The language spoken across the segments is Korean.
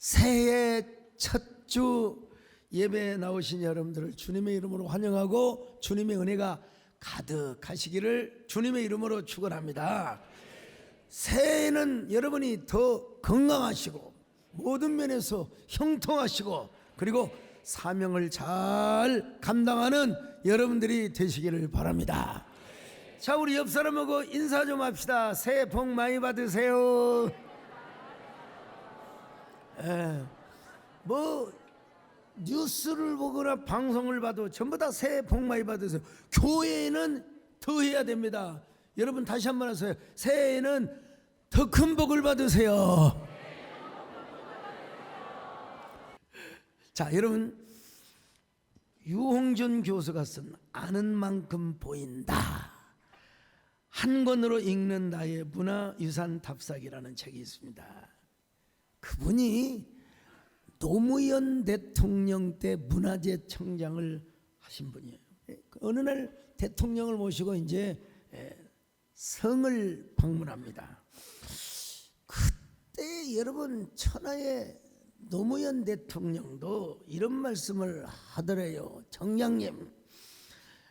새해 첫 주 예배에 나오신 여러분들을 주님의 이름으로 환영하고 주님의 은혜가 가득하시기를 주님의 이름으로 축원합니다. 새해에는 여러분이 더 건강하시고 모든 면에서 형통하시고 그리고 사명을 잘 감당하는 여러분들이 되시기를 바랍니다. 자, 우리 옆 사람하고 인사 좀 합시다. 새해 복 많이 받으세요. 뭐 뉴스를 보거나 방송을 봐도 전부 다 새해 복 많이 받으세요. 교회에는 더 해야 됩니다. 여러분 다시 한번 하세요. 새해에는 더 큰 복을 받으세요. 자, 여러분 유홍준 교수가 쓴 아는 만큼 보인다, 한 권으로 읽는 나의 문화유산 답사기라는 책이 있습니다. 그분이 노무현 대통령 때 문화재 청장을 하신 분이에요. 어느 날 대통령을 모시고 이제 성을 방문합니다. 그때 여러분 천하의 노무현 대통령도 이런 말씀을 하더래요. 청장님,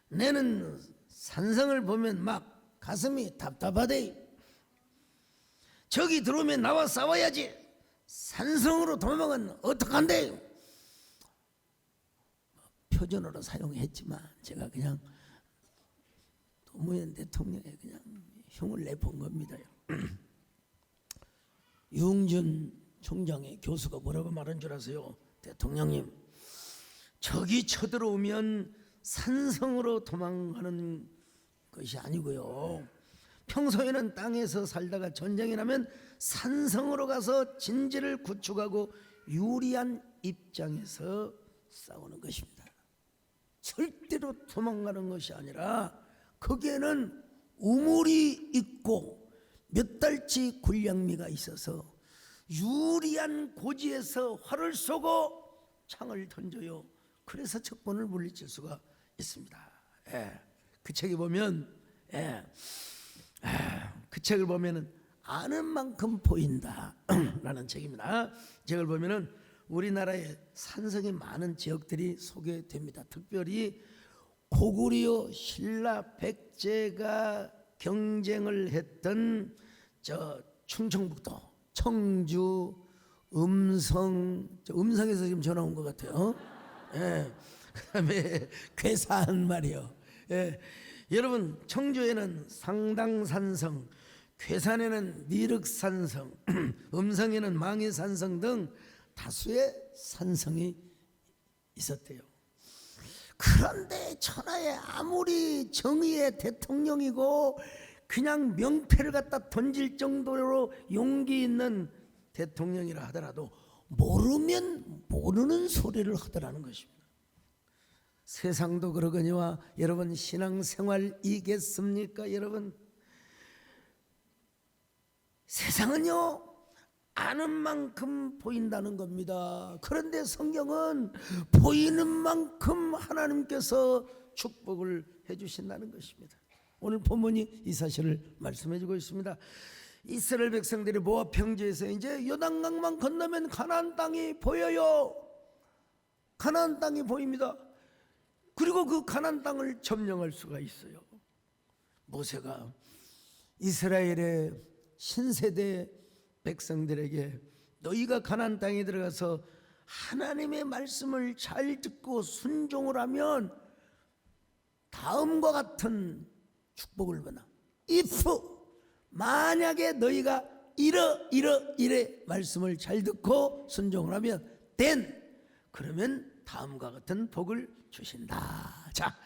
내는 산성을 보면 막 가슴이 답답하대. 저기 들어오면 나와 싸워야지. 산성으로 도망은 어떡한데? 표준어로 사용했지만 제가 그냥 노무현 대통령에 그냥 흉을 내본 겁니다. 유흥준 총장의 교수가 뭐라고 말한 줄 아세요? 대통령님, 적이 쳐들어오면 산성으로 도망가는 것이 아니고요, 평소에는 땅에서 살다가 전쟁이 나면 산성으로 가서 진지를 구축하고 유리한 입장에서 싸우는 것입니다. 절대로 도망가는 것이 아니라 거기에는 우물이 있고 몇 달치 군량미가 있어서 유리한 고지에서 활을 쏘고 창을 던져요. 그래서 적군을 물리칠 수가 있습니다. 그 책에 보면 그 책을 보면은 아는 만큼 보인다 라는 책입니다. 책을 보면은 우리나라의 산성이 많은 지역들이 소개됩니다. 특별히 고구려, 신라, 백제가 경쟁을 했던 저 충청북도, 청주, 음성에서 지금 전화 온 것 같아요. 그다음에 괴산 말이요. 여러분, 청주에는 상당산성, 괴산에는 니륵산성, 음성에는 망해산성 등 다수의 산성이 있었대요. 그런데 천하에 아무리 정의의 대통령이고 그냥 명패를 갖다 던질 정도로 용기 있는 대통령이라 하더라도 모르면 모르는 소리를 하더라는 것입니다. 세상도 그러거니와 여러분 신앙생활이겠습니까? 여러분, 세상은요 아는 만큼 보인다는 겁니다. 그런데 성경은 보이는 만큼 하나님께서 축복을 해주신다는 것입니다. 오늘 본문이 이 사실을 말씀해주고 있습니다. 이스라엘 백성들이 모압 평지에서 이제 요단강만 건너면 가나안 땅이 보여요. 가나안 땅이 보입니다. 그리고 그 가나안 땅을 점령할 수가 있어요. 모세가 이스라엘의 신세대 백성들에게 너희가 가나안 땅에 들어가서 하나님의 말씀을 잘 듣고 순종을 하면 다음과 같은 축복을 받아. if 만약에 너희가 이래 말씀을 잘 듣고 순종을 하면 then 그러면 다음과 같은 복을 주신다. 자,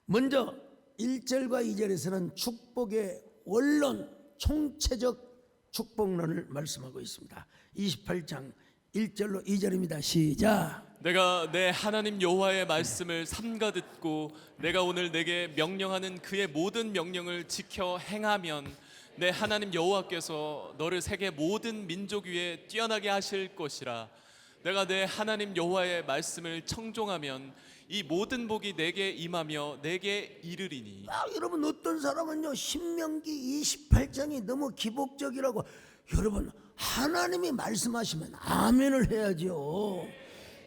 먼저 1절과 2절에서는 축복의 원론, 총체적 축복론을 말씀하고 있습니다. 28장 1절로 2절입니다. 시작. 내가 내 하나님 여호와의 말씀을 삼가 듣고 내가 오늘 내게 명령하는 그의 모든 명령을 지켜 행하면 내 하나님 여호와께서 너를 세계 모든 민족 위에 뛰어나게 하실 것이라. 내가 내 하나님 여호와의 말씀을 청종하면 이 모든 복이 내게 임하며 내게 이르리니. 여러분 어떤 사람은요 신명기 28장이 너무 기복적이라고. 여러분 하나님이 말씀하시면 아멘을 해야죠.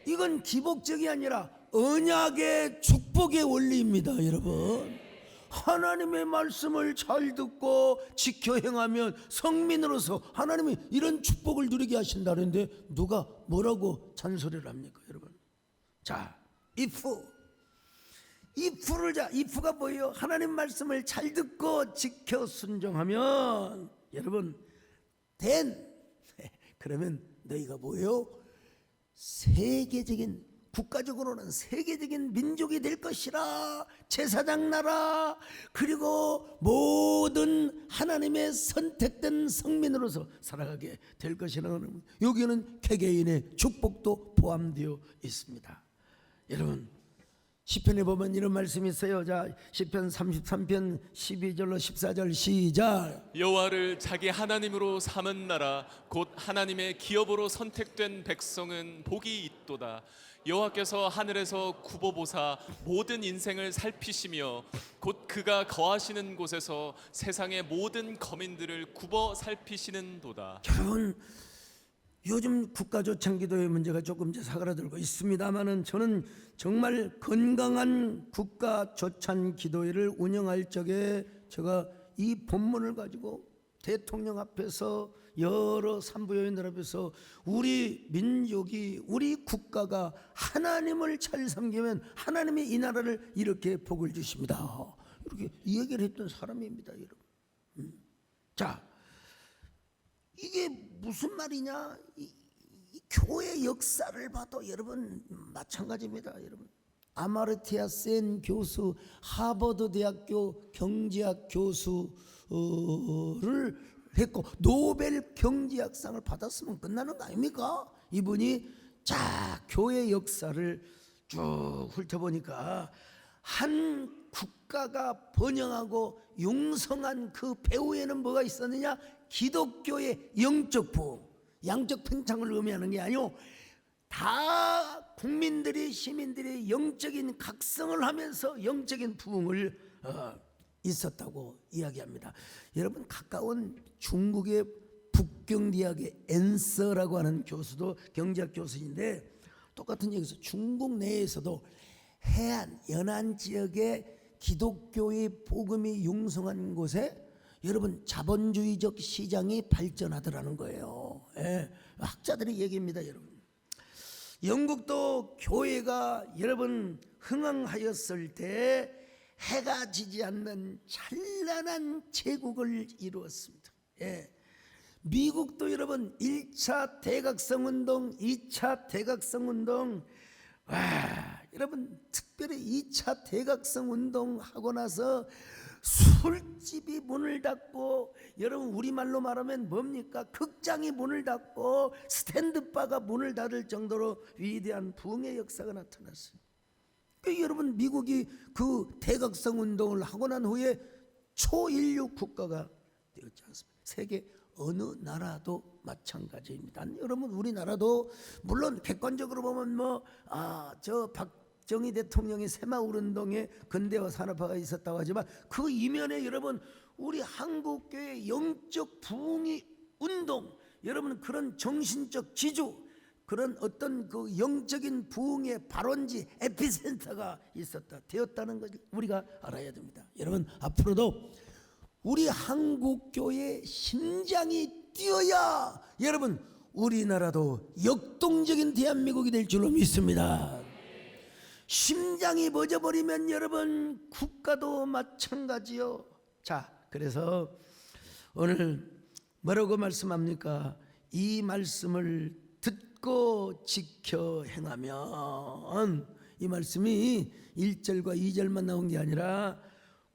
이건 기복적이 아니라 언약의 축복의 원리입니다. 여러분 하나님의 말씀을 잘 듣고 지켜 행하면 성민으로서 하나님이 이런 축복을 누리게 하신다는데 누가 뭐라고 잔소리를 합니까? 여러분 자 if가 뭐예요? 하나님 말씀을 잘 듣고 지켜 순종하면 여러분 그러면 너희가 뭐예요? 세계적인 국가적으로는 세계적인 민족이 될 것이라. 제사장 나라 그리고 모든 하나님의 선택된 성민으로서 살아가게 될 것이라는 여기는 개개인의 축복도 포함되어 있습니다. 여러분 시편에 보면 이런 말씀이 있어요. 자, 시편 33편 12절로 14절 시작. 여호와를 자기 하나님으로 삼은 나라 곧 하나님의 기업으로 선택된 백성은 복이 있도다. 여호와께서 하늘에서 굽어보사 모든 인생을 살피시며 곧 그가 거하시는 곳에서 세상의 모든 거민들을 굽어 살피시는도다. 여러분 요즘 국가조창기도의 문제가 조금 사그라들고 있습니다만은 저는 정말 건강한 국가조찬기도회를 운영할 적에 제가 이 본문을 가지고 대통령 앞에서 여러 산부요인들 앞에서 우리 민족이 우리 국가가 하나님을 잘 섬기면 하나님이 이 나라를 이렇게 복을 주십니다. 이렇게 이야기를 했던 사람입니다, 여러분. 자, 이게 무슨 말이냐? 이 교회 역사를 봐도 여러분 마찬가지입니다, 여러분. 아마르티아 센 교수, 하버드 대학교 경제학 교수를 했고 노벨 경제학상을 받았으면 끝나는 거 아닙니까? 이분이 자 교회 역사를 쭉 훑어보니까 한 국가가 번영하고 융성한 그 배후에는 뭐가 있었느냐? 기독교의 영적 부흥, 양적 팽창을 의미하는 게 아니고 다 국민들이 시민들이 영적인 각성을 하면서 영적인 부흥을 있었다고 이야기합니다. 여러분 가까운 중국의 북경대학의 앤서라고 하는 교수도 경제학 교수인데 똑같은 얘기에서 중국 내에서도 해안 연안 지역의 기독교의 복음이 융성한 곳에 여러분 자본주의적 시장이 발전하더라는 거예요. 예, 학자들의 얘기입니다, 여러분. 영국도 교회가 여러분 흥황하였을 때 해가 지지 않는 찬란한 제국을 이루었습니다. 예. 미국도 여러분 1차 대각성 운동, 2차 대각성 운동, 여러분 특별히 2차 대각성 운동 하고 나서 술집이 문을 닫고 여러분 우리말로 말하면 뭡니까? 극장이 문을 닫고 스탠드바가 문을 닫을 정도로 위대한 부흥의 역사가 나타났어요. 여러분 미국이 그 대각성 운동을 하고 난 후에 초인류 국가가 되었지 않습니까? 세계 어느 나라도 마찬가지입니다. 여러분 우리나라도 물론 객관적으로 보면 저 박정희 대통령이 새마을 운동에 근대화 산업화가 있었다고 하지만 그 이면에 여러분 우리 한국교회 영적 부흥이 운동, 여러분 그런 정신적 지주, 그런 어떤 그 영적인 부흥의 발원지 에피센터가 되었다는 것을 우리가 알아야 됩니다. 여러분 앞으로도 우리 한국교회의 심장이 뛰어야 여러분 우리나라도 역동적인 대한민국이 될 줄로 믿습니다. 심장이 멎어버리면 여러분 국가도 마찬가지요. 자, 그래서 오늘 뭐라고 말씀합니까? 이 말씀을 듣고 지켜 행하면, 이 말씀이 1절과 2절만 나온 게 아니라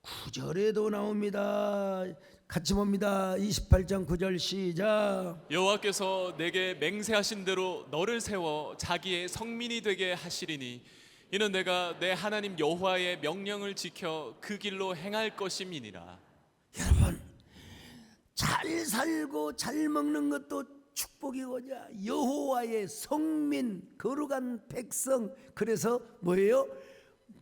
9절에도 나옵니다. 같이 봅니다. 28장 9절 시작. 여호와께서 내게 맹세하신 대로 너를 세워 자기의 성민이 되게 하시리니 이는 내가 내 하나님 여호와의 명령을 지켜 그 길로 행할 것임이니라. 여러분 잘 살고 잘 먹는 것도 축복이고자 여호와의 성민 거룩한 백성, 그래서 뭐예요?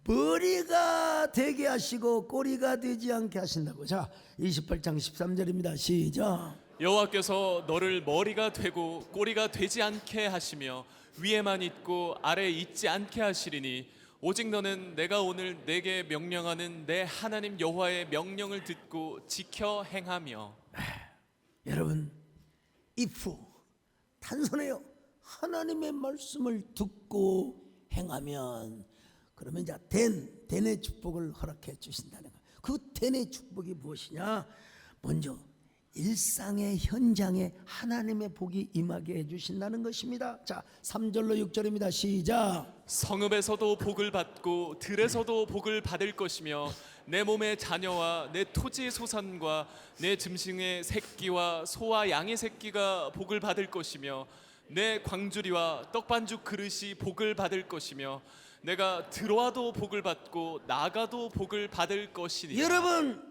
머리가 되게 하시고 꼬리가 되지 않게 하신다고. 자, 28장 13절입니다. 시작. 여호와께서 너를 머리가 되고 꼬리가 되지 않게 하시며 위에만 있고 아래에 있지 않게 하시리니 오직 너는 내가 오늘 내게 명령하는 내 하나님 여호와의 명령을 듣고 지켜 행하며. 여러분, if 단순해요. 하나님의 말씀을 듣고 행하면, 그러면 이제 den의 축복을 허락해 주신다는 거예요. 그 den의 축복이 무엇이냐? 먼저 일상의 현장에 하나님의 복이 임하게 해주신다는 것입니다. 자, 3절로 6절입니다. 시작. 성읍에서도 복을 받고 들에서도 복을 받을 것이며 내 몸의 자녀와 내 토지의 소산과 내 짐승의 새끼와 소와 양의 새끼가 복을 받을 것이며 내 광주리와 떡반죽 그릇이 복을 받을 것이며 내가 들어와도 복을 받고 나가도 복을 받을 것이니. 여러분,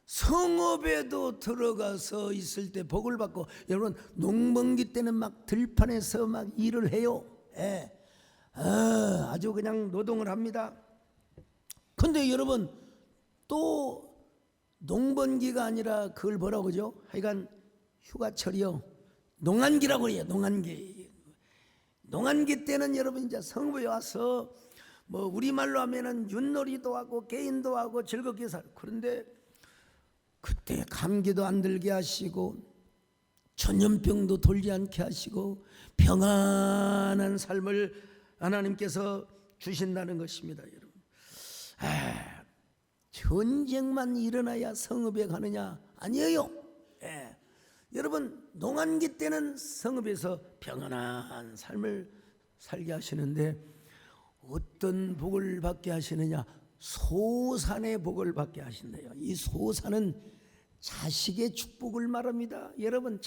성읍에도 들어가서 있을 때 복을 받고, 여러분 농번기 때는 막 들판에서 막 일을 해요. 예. 아주 그냥 노동을 합니다. 근데 여러분, 또 농번기가 아니라 그걸 뭐라고 그러죠? 하여간 휴가철이요, 농한기라고 해요. 농한기 때는 여러분 이제 성읍에 와서 뭐 우리말로 하면은 윷놀이도 하고 게임도 하고 즐겁게 살고. 그런데 그때 감기도 안 들게 하시고 전염병도 돌지 않게 하시고 평안한 삶을 하나님께서 주신다는 것입니다. 여러분, 전쟁만 일어나야 성읍에 가느냐? 아니에요. 여러분, 농한기 때는 성읍에서 평안한 삶을 살게 하시는데 어떤 복을 받게 하시느냐? 소산의 복을 받게 하신대요. 이 소산은 자식의 축복을 말합니다. 여러분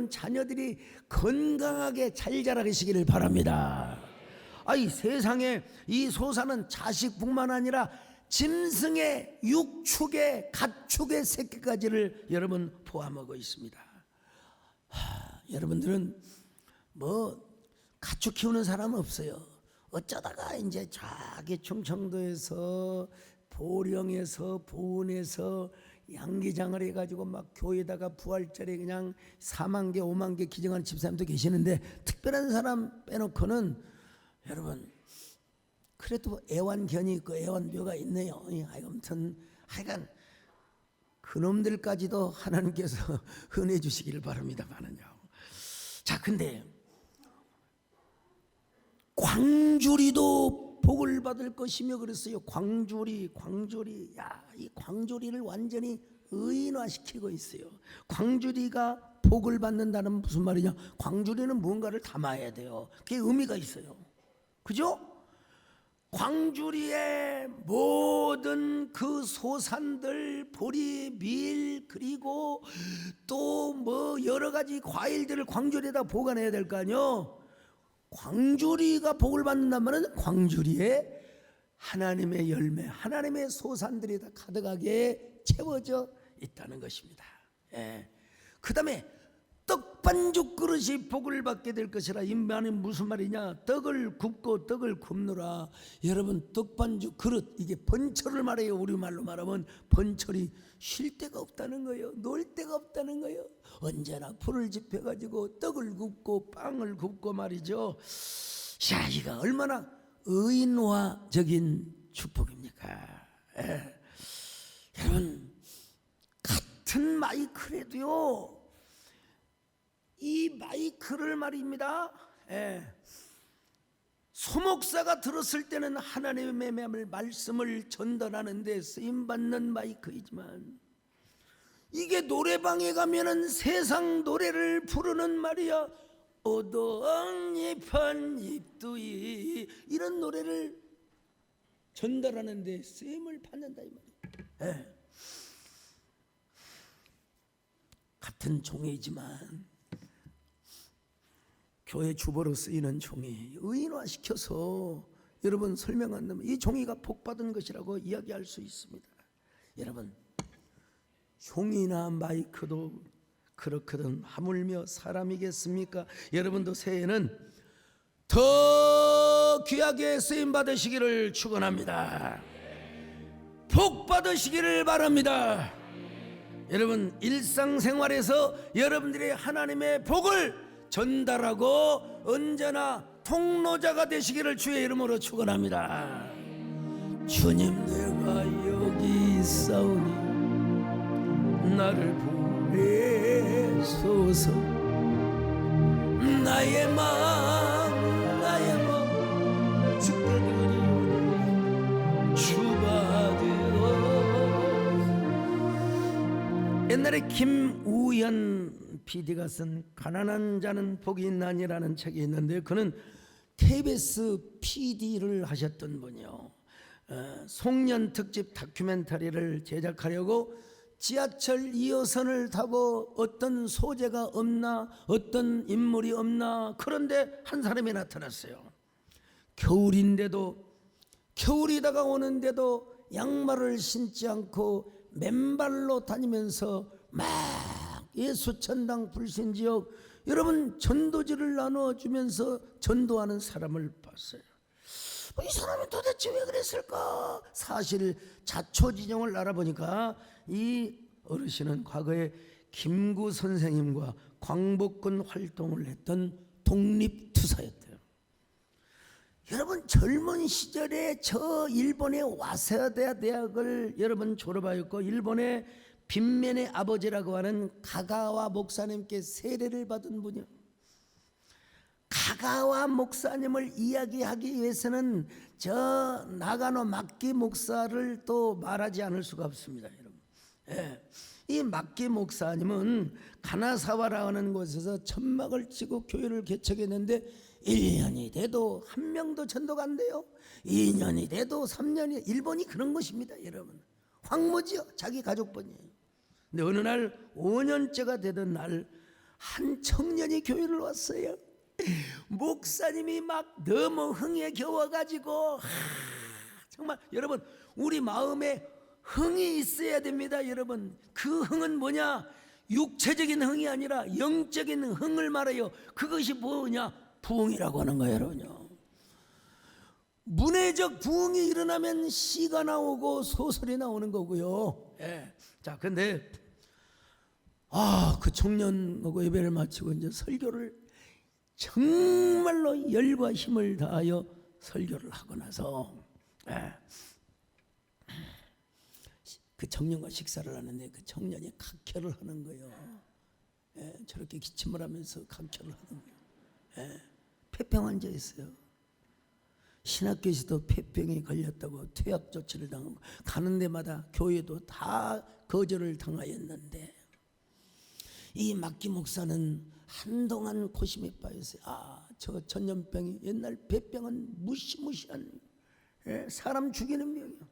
자녀들이 건강하게 잘 자라시기를 바랍니다. 이 세상에 이 소산은 자식뿐만 아니라 짐승의 육축의 가축의 새끼까지를 여러분 포함하고 있습니다. 여러분들은 뭐 가축 키우는 사람은 없어요. 어쩌다가 이제 저기 충청도에서 보령에서 보은에서 양기장을 해가지고 막 교회에다가 부활절에 그냥 4만 개 5만 개 기증하는 집사님도 계시는데, 특별한 사람 빼놓고는 여러분 그래도 애완견이 있고 애완묘가 있네요. 아무튼 하여간 그놈들까지도 하나님께서 은혜 주시기를 바랍니다만은요. 자, 근데 광주리도 복을 받을 것이며 그랬어요. 광주리. 이 광주리를 완전히 의인화시키고 있어요. 광주리가 복을 받는다는 무슨 말이냐? 광주리는 무언가를 담아야 돼요. 그게 의미가 있어요. 그죠? 광주리의 모든 그 소산들, 보리, 밀, 그리고 또 뭐 여러 가지 과일들을 광주리에다 보관해야 될 거 아니요? 광주리가 복을 받는다면 광주리에 하나님의 열매, 하나님의 소산들이 다 가득하게 채워져 있다는 것입니다. 그 다음에 떡반죽 그릇이 복을 받게 될 것이라. 이 말은 무슨 말이냐? 떡을 굽고 떡을 굽노라. 여러분, 떡반죽 그릇, 이게 번철을 말해요. 우리말로 말하면 번철이 쉴 데가 없다는 거예요. 놀 데가 없다는 거예요. 언제나 불을 지펴가지고 떡을 굽고 빵을 굽고 말이죠. 자, 이거 얼마나 의인화적인 축복입니까? 여러분, 같은 마이크라도요, 이 마이크를 말입니다, 소목사가 들었을 때는 하나님의 말씀을 전달하는 데 쓰임받는 마이크이지만, 이게 노래방에 가면은 세상 노래를 부르는 말이야. 어두운 잎한 잎두이, 이런 노래를 전달하는 데 쓰임을 받는다 이 말이야. 같은 종이지만 교회 주보로 쓰이는 종이 의인화시켜서 여러분 설명한다면 이 종이가 복받은 것이라고 이야기할 수 있습니다. 여러분, 종이나 마이크도 그렇거든 하물며 사람이겠습니까? 여러분도 새해에는 더 더 귀하게 쓰임 받으시기를 축원합니다. 복 받으시기를 바랍니다. 여러분, 일상생활에서 여러분들이 하나님의 복을 전달하고 언제나 통로자가 되시기를 주의 이름으로 축원합니다. 주님, 내가 여기 있사오니 나를 보내소서. 나의 마음 주께 드리오니 주받으어. 옛날에 김우현 PD가 쓴 가난한 자는 복이 있나니라는 책이 있는데, 그는 KBS PD를 하셨던 분이요. 송년 특집 다큐멘터리를 제작하려고 지하철 2호선을 타고 어떤 소재가 없나, 어떤 인물이 없나, 그런데 한 사람이 나타났어요. 겨울인데도, 겨울이 다가오는데도 양말을 신지 않고 맨발로 다니면서 막 예수천당 불신지역 여러분 전도지를 나눠주면서 전도하는 사람을 봤어요. 이 사람이 도대체 왜 그랬을까? 사실 자초지종을 알아보니까 이 어르신은 과거에 김구 선생님과 광복군 활동을 했던 독립투사였대요. 여러분, 젊은 시절에 저 일본의 와세다 대학을 여러분 졸업하였고, 일본의 빈면의 아버지라고 하는 가가와 목사님께 세례를 받은 분이요. 가가와 목사님을 이야기하기 위해서는 저 나가노 막기 목사를 또 말하지 않을 수가 없습니다, 여러분. 이 막기 목사님은 가나사와라는 곳에서 천막을 치고 교회를 개척했는데 1년이 돼도 한 명도 전도가 안 돼요. 2년이 돼도 3년이, 일본이 그런 것입니다, 여러분. 황무지요, 자기 가족분이에요. 근데 어느 날 5년째가 되던 날 한 청년이 교회를 왔어요. 목사님이 막 너무 흥에 겨워가지고 정말 여러분, 우리 마음에 흥이 있어야 됩니다. 여러분, 그 흥은 뭐냐? 육체적인 흥이 아니라 영적인 흥을 말해요. 그것이 뭐냐? 부흥이라고 하는 거예요, 여러분요. 문해적 부흥이 일어나면 시가 나오고 소설이 나오는 거고요. 자, 근데 그 청년하고 예배를 마치고 이제 설교를 정말로 열과 힘을 다하여 설교를 하고 나서 그 청년과 식사를 하는데 그 청년이 각혈을 하는 거예요. 저렇게 기침을 하면서 각혈을 하는 거예요. 폐병 환자였어요. 신학교에서도 폐병이 걸렸다고 퇴학 조치를 당하고 가는 데마다 교회도 다 거절을 당하였는데, 이 막기 목사는 한동안 고심에 빠졌어요. 저 전염병이, 옛날 폐병은 무시무시한 사람 죽이는 병이요.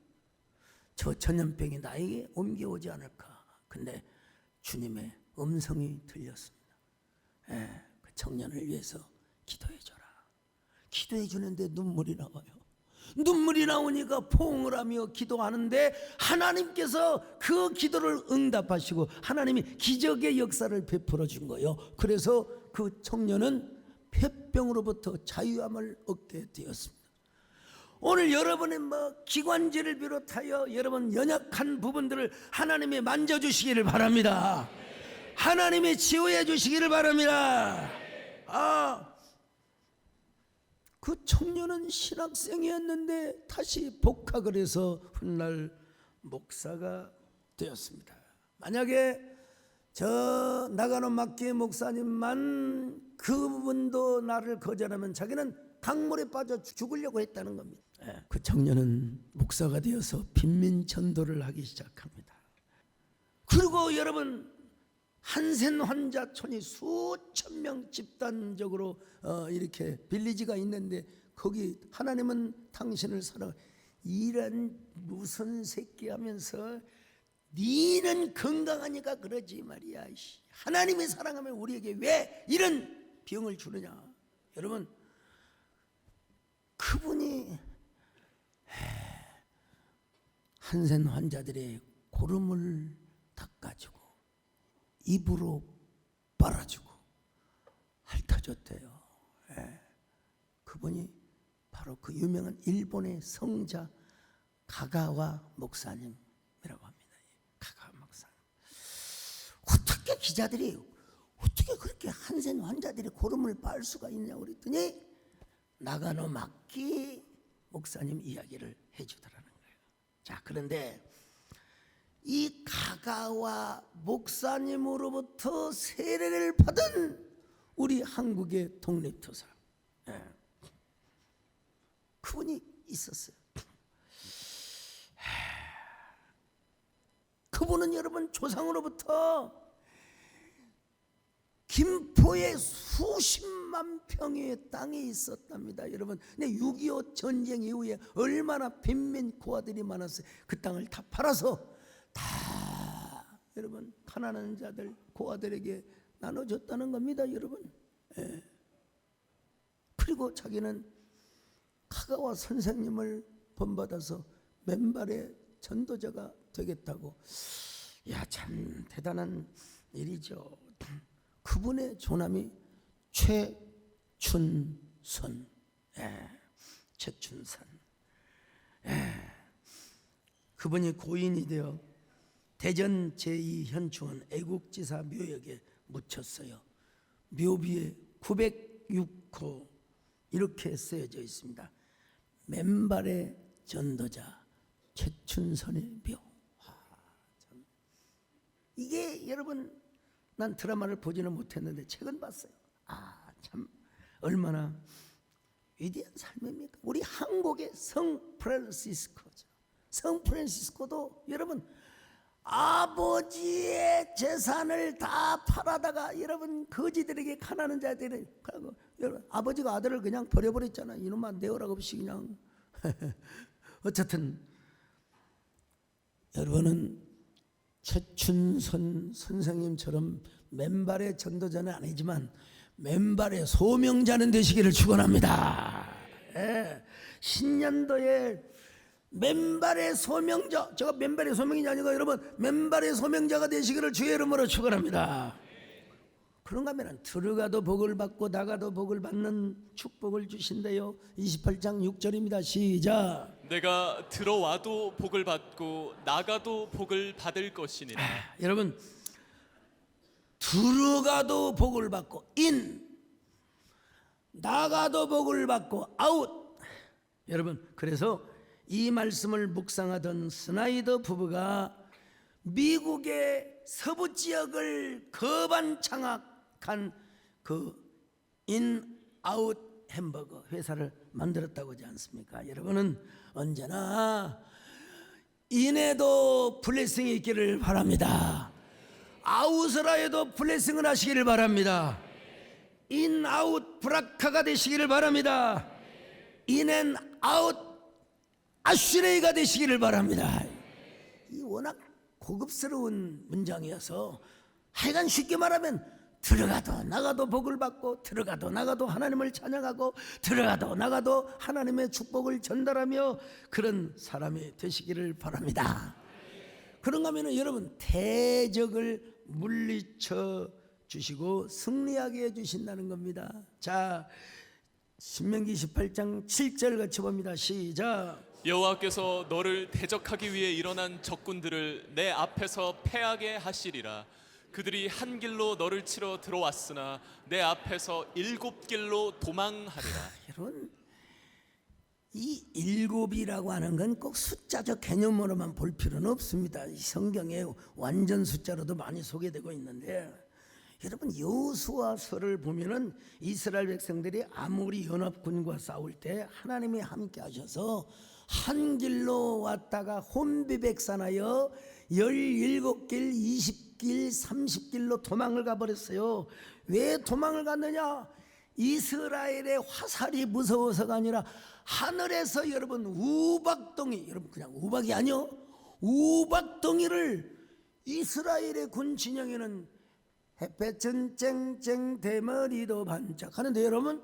저 전염병이 나에게 옮겨오지 않을까. 근데 주님의 음성이 들렸습니다. 그 청년을 위해서 기도해줘라. 기도해 주는데 눈물이 나와요. 눈물이 나오니까 포옹을 하며 기도하는데 하나님께서 그 기도를 응답하시고 하나님이 기적의 역사를 베풀어 준 거예요. 그래서 그 청년은 폐병으로부터 자유함을 얻게 되었습니다. 오늘 여러분의 기관지를 비롯하여 여러분 연약한 부분들을 하나님이 만져주시기를 바랍니다. 하나님이 치유해 주시기를 바랍니다. 그 청년은 신학생이었는데 다시 복학을 해서 훗날 목사가 되었습니다. 만약에 저 나가노 막기 목사님만 그분도 나를 거절하면 자기는 강물에 빠져 죽으려고 했다는 겁니다. 그 청년은 목사가 되어서 빈민 전도를 하기 시작합니다. 그리고 여러분, 한센 환자촌이 수천 명 집단적으로 이렇게 빌리지가 있는데 거기 하나님은 당신을 사랑, 이런 무슨 새끼 하면서 니는 건강하니까 그러지 말이야. 하나님이 사랑하면 우리에게 왜 이런 병을 주느냐. 여러분, 그분이 한센 환자들의 고름을 닦아주고 입으로 빨아주고 핥아줬대요. 그분이 바로 바로 그 유명한 일본의 성자 가가와 목사님이라고 합니다. 가가와 목사님. 어떻게 기자들이 어떻게 그렇게 한센 환자들이 고름을 빨 수가 있냐고 그랬더니 나가노 마키 목사님 이야기를 해주더라는 거예요. 자, 그런데 이 가가와 목사님으로부터 세례를 받은 우리 한국의 독립투사, 그분이 있었어요. 그분은 여러분 조상으로부터 김포에 수십만 평의 땅이 있었답니다. 여러분, 근데 6.25 전쟁 이후에 얼마나 빈민 고아들이 많았어요. 그 땅을 다 팔아서 다 여러분 가난한 자들 고아들에게 나눠줬다는 겁니다, 여러분. 그리고 자기는 카가와 선생님을 본받아서 맨발의 전도자가 되겠다고. 야, 참 대단한 일이죠. 그분의 조남이 최춘선. 최춘선. 그분이 고인이 되어 대전 제2현충원 애국지사 묘역에 묻혔어요. 묘비에 906호 이렇게 쓰여져 있습니다. 맨발의 전도자 최춘선의 묘. 참. 이게 여러분, 난 드라마를 보지는 못했는데 책은 봤어요. 참 얼마나 위대한 삶입니까? 우리 한국의 성 프란시스코죠. 성 프란시스코도 여러분 아버지의 재산을 다 팔아다가 여러분 거지들에게 가난한 자들이 가고, 여러분 아버지가 아들을 그냥 버려버렸잖아. 이놈아 내어라고 없이 그냥. 어쨌든 여러분은 최춘선 선생님처럼 맨발의 전도자는 아니지만 맨발의 소명자는 되시기를 축원합니다. 신년도에 맨발의 소명자, 제가 맨발의 소명이 아니고 여러분 맨발의 소명자가 되시기를 주의 이름으로 축원합니다. 그런가 하면 들어가도 복을 받고 나가도 복을 받는 축복을 주신대요. 28장 6절입니다. 시작. 내가 들어와도 복을 받고 나가도 복을 받을 것이니라. 여러분 들어가도 복을 받고 인, 나가도 복을 받고 아웃. 여러분 그래서 이 말씀을 묵상하던 스나이더 부부가 미국의 서부 지역을 거반장악한 그 인아웃 햄버거 회사를 만들었다고 하지 않습니까? 여러분은 언제나 인에도 블레싱이 있기를 바랍니다. 아웃을 하여도 블레싱을 하시기를 바랍니다. 인아웃 브라카가 되시기를 바랍니다. 인앤아웃 아슈레이가 되시기를 바랍니다. 이 워낙 고급스러운 문장이어서 하여간 쉽게 말하면 들어가도 나가도 복을 받고 들어가도 나가도 하나님을 찬양하고 들어가도 나가도 하나님의 축복을 전달하며 그런 사람이 되시기를 바랍니다. 그런가 하면 여러분 대적을 물리쳐 주시고 승리하게 해주신다는 겁니다. 자, 신명기 18장 7절 같이 봅니다. 시작. 여호와께서 너를 대적하기 위해 일어난 적군들을 내 앞에서 패하게 하시리라. 그들이 한 길로 너를 치러 들어왔으나 내 앞에서 7길로 도망하리라. 여러분 이 7이라고 하는 건 꼭 숫자적 개념으로만 볼 필요는 없습니다. 이 성경에 완전 숫자로도 많이 소개되고 있는데 여러분 여호수아서를 보면은 이스라엘 백성들이 아모리 연합군과 싸울 때 하나님이 함께 하셔서 한 길로 왔다가 혼비백산하여 17길, 20길, 30길로 도망을 가버렸어요. 왜 도망을 갔느냐? 이스라엘의 화살이 무서워서가 아니라 하늘에서 여러분 우박덩이, 여러분 그냥 우박이 아니요, 우박덩이를 이스라엘의 군 진영에는 햇볕은 쨍쨍 대머리도 반짝하는데 여러분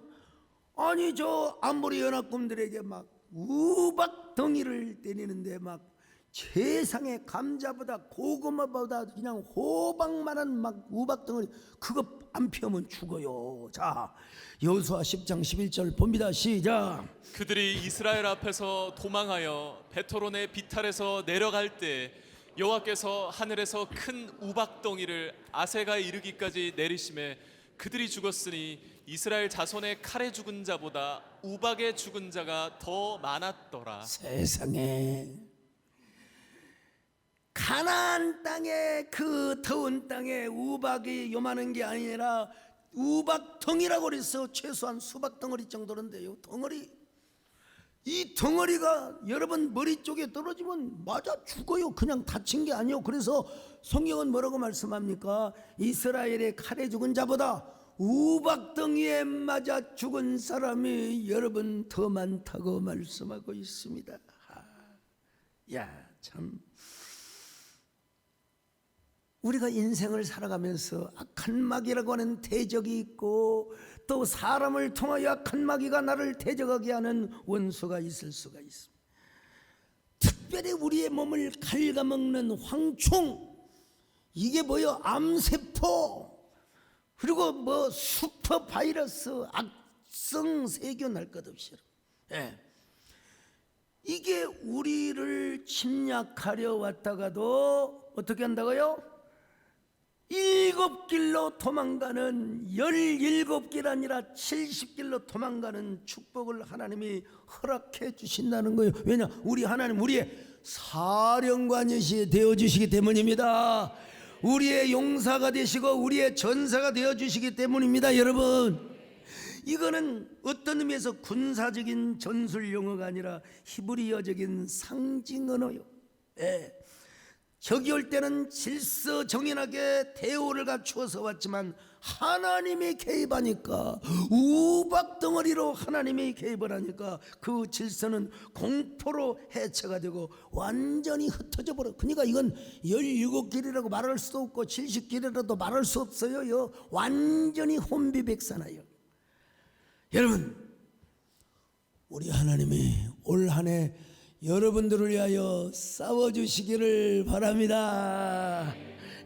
아니 저 아모리 연합군들에게 막 우박덩이를 때리는데 막 세상에 감자보다 고구마보다 그냥 호박만한 막 우박 덩어리 그거 안 피우면 죽어요. 자, 여호수아 10장 11절 봅니다. 시작. 그들이 이스라엘 앞에서 도망하여 베토론의 비탈에서 내려갈 때 여호와께서 하늘에서 큰 우박덩이를 아세가에 이르기까지 내리심에 그들이 죽었으니 이스라엘 자손의 칼에 죽은 자보다 우박에 죽은 자가 더 많았더라. 세상에 가나안 땅에 그 더운 땅에 우박이 요만한 게 아니라 우박덩이라고 그래서 최소한 수박 덩어리 정도인데요. 덩어리, 이 덩어리가 여러분 머리 쪽에 떨어지면 맞아 죽어요. 그냥 다친 게 아니요. 그래서 성경은 뭐라고 말씀합니까? 이스라엘의 칼에 죽은 자보다 우박덩이에 맞아 죽은 사람이 여러분 더 많다고 말씀하고 있습니다. 야, 참 우리가 인생을 살아가면서 악한 마귀라고 하는 대적이 있고 또 사람을 통하여 악한 마귀가 나를 대적하게 하는 원수가 있을 수가 있습니다. 특별히 우리의 몸을 갉아먹는 황충, 이게 뭐요? 암세포, 그리고 뭐 슈퍼 바이러스, 악성 세균 날 것 없이. 예. 이게 우리를 침략하려 왔다가도 어떻게 한다고요? 7길로 도망가는 17길 아니라 70길로 도망가는 축복을 하나님이 허락해 주신다는 거예요. 왜냐? 우리 하나님 우리의 사령관이 되어 주시기 때문입니다. 우리의 용사가 되시고 우리의 전사가 되어 주시기 때문입니다. 여러분, 이거는 어떤 의미에서 군사적인 전술 용어가 아니라 히브리어적인 상징 언어요. 예. 적이 올 때는 질서정연하게 대우를 갖추어서 왔지만 하나님이 개입하니까, 우박덩어리로 하나님이 개입을 하니까 그 질서는 공포로 해체가 되고 완전히 흩어져 버려. 그러니까 이건 17길이라고 말할 수도 없고 70길이라도 말할 수 없어요. 완전히 혼비백산하여. 여러분, 우리 하나님이 올 한해 여러분들을 위하여 싸워주시기를 바랍니다.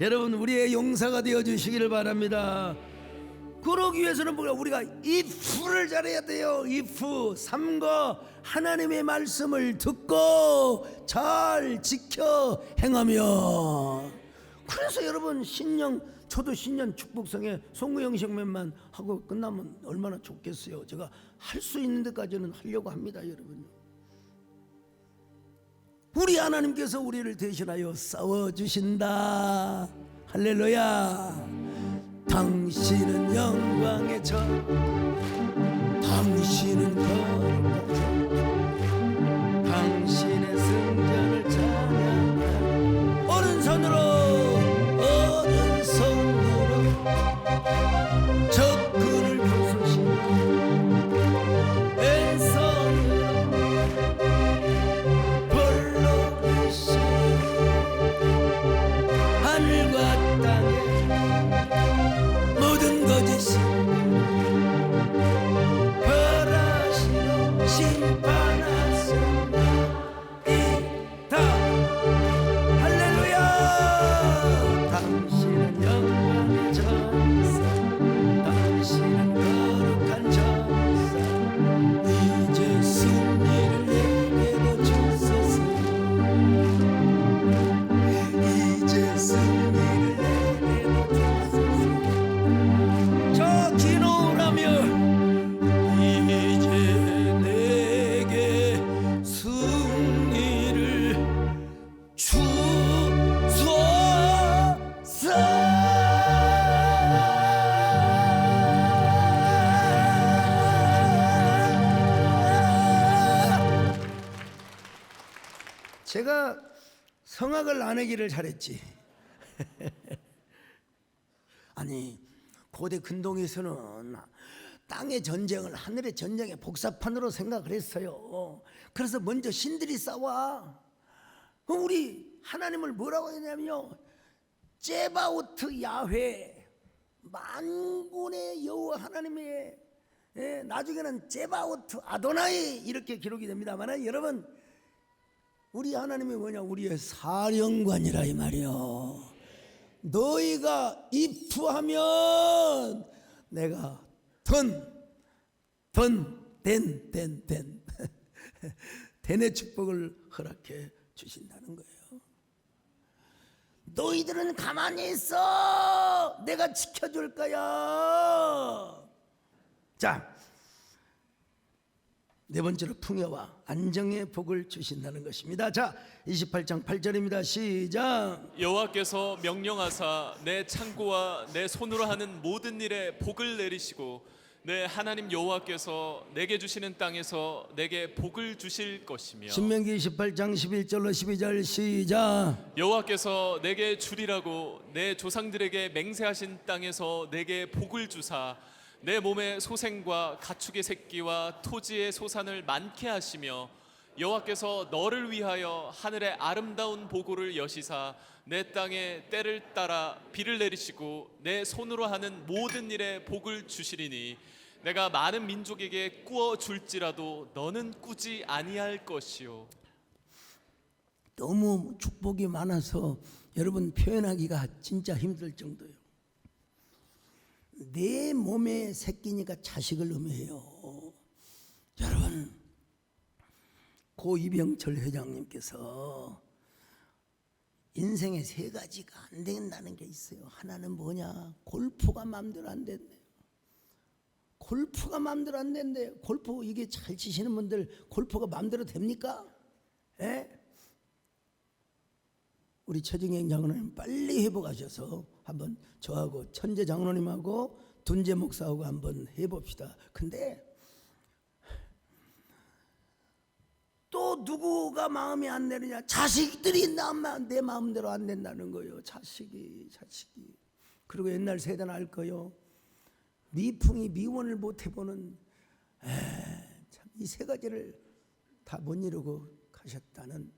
여러분, 우리의 용사가 되어주시기를 바랍니다. 그러기 위해서는 뭐야? 우리가 if를 잘해야 돼요. if, 삼가 하나님의 말씀을 듣고 잘 지켜 행하며. 그래서 여러분, 신령, 저도 신년 축복성에 송구영식맨만 하고 끝나면 얼마나 좋겠어요. 제가 할 수 있는 데까지는 하려고 합니다. 여러분, 우리 하나님께서 우리를 대신하여 싸워주신다. 할렐루야. 당신은 영광의 전, 당신은 거룩한 전, 당신의 승전을 찬양하라. 오른손으로, 오른손으로 적군을 부수시고 하늘과 땅의 모든 거짓이 벌하시고 심판하셨나이다. 할렐루야. 당신은 영광의 전사, 당신은 거룩한 전사, 이제 승리를 내게로 주소서. 이제 승리를 내게로 주소서. 저 기도하며 이제 내게 승리를 주소서. 제가 성악을 안 하기를 잘했지. 아니, 고대 근동에서는 땅의 전쟁을 하늘의 전쟁의 복사판으로 생각을 했어요. 그래서 먼저 신들이 싸워. 그럼 우리 하나님을 뭐라고 했냐면요, 제바오트 야훼, 만군의 여호와 하나님의, 나중에는 제바오트 아도나이 이렇게 기록이 됩니다만, 여러분, 우리 하나님이 뭐냐? 우리의 사령관이라 이 말이요. 너희가 입투하면 내가 den의 축복을 허락해 주신다는 거예요. 너희들은 가만히 있어. 내가 지켜줄 거야. 자, 네 번째로 풍요와 안정의 복을 주신다는 것입니다. 자, 28장 8절입니다. 시작. 여호와께서 명령하사 내 창고와 내 손으로 하는 모든 일에 복을 내리시고 내 하나님 여호와께서 내게 주시는 땅에서 내게 복을 주실 것이며 신명기 28장 11절로 12절 시작. 여호와께서 내게 주리라고 내 조상들에게 맹세하신 땅에서 내게 복을 주사 내 몸의 소생과 가축의 새끼와 토지의 소산을 많게 하시며 여호와께서 너를 위하여 하늘의 아름다운 보고를 여시사 내 땅에 때를 따라 비를 내리시고 내 손으로 하는 모든 일에 복을 주시리니 내가 많은 민족에게 꾸어 줄지라도 너는 꾸지 아니할 것이요. 너무 축복이 많아서 여러분 표현하기가 진짜 힘들 정도예요. 내 몸의 새끼니까 자식을 의미해요. 여러분, 고 이병철 회장님께서 인생에 세 가지가 안 된다는 게 있어요. 하나는 뭐냐? 골프가 마음대로 안 된대요. 골프가 마음대로 안 된대요. 골프 이게 잘 치시는 분들 골프가 마음대로 됩니까? 예? 우리 최정행 장로님 빨리 회복하셔서 한번 저하고 천재 장로님하고 둔재 목사하고 한번 해봅시다. 근데 또 누구가 마음이 안 되느냐? 자식들이 내 마음대로 안 된다는 거예요. 자식이. 그리고 옛날 세대는 알 거요. 미풍이 미원을 못 해보는 참 이 세 가지를 다 못 이루고 가셨다는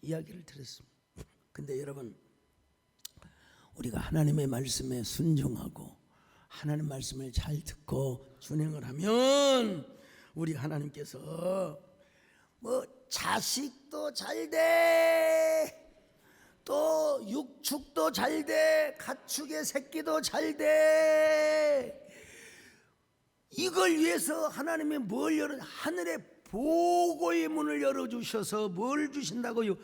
이야기를 들었습니다. 근데 여러분, 우리가 하나님의 말씀에 순종하고 하나님 말씀을 잘 듣고 준행을 하면 우리 하나님께서 뭐 자식도 잘 돼, 또 육축도 잘 돼, 가축의 새끼도 잘 돼. 이걸 위해서 하나님이 뭘 하늘의 보고의 문을 열어주셔서 뭘 주신다고요?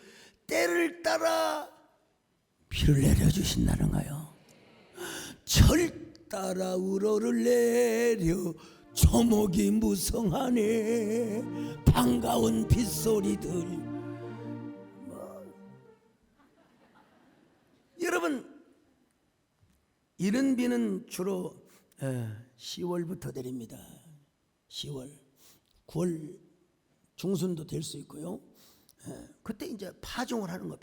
때를 따라 비를 내려주신다는 거예요. 철 따라 우러를 내려 초목이 무성하네. 반가운 빗소리들. 여러분, 이런 비는 주로 10월부터 내립니다. 10월, 9월 중순도 될 수 있고요. 그때 이제 파종을 하는 거예요.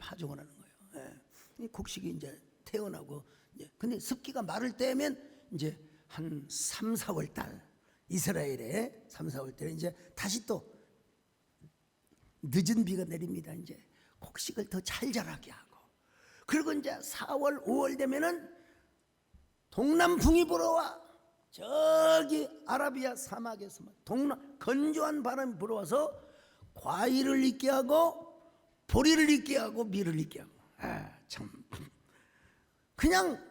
이 곡식이 이제 태어나고, 근데 습기가 마를 때면 이제 한 3, 4월 달, 이스라엘에 3, 4월 달에 이제 다시 또 늦은 비가 내립니다. 이제 곡식을 더 잘 자라게 하고, 그리고 이제 4월, 5월 되면은 동남풍이 불어와. 저기 아라비아 사막에서 건조한 바람이 불어와서 과일을 익게 하고 보리를 익게 하고 밀을 익게 하고. 참 그냥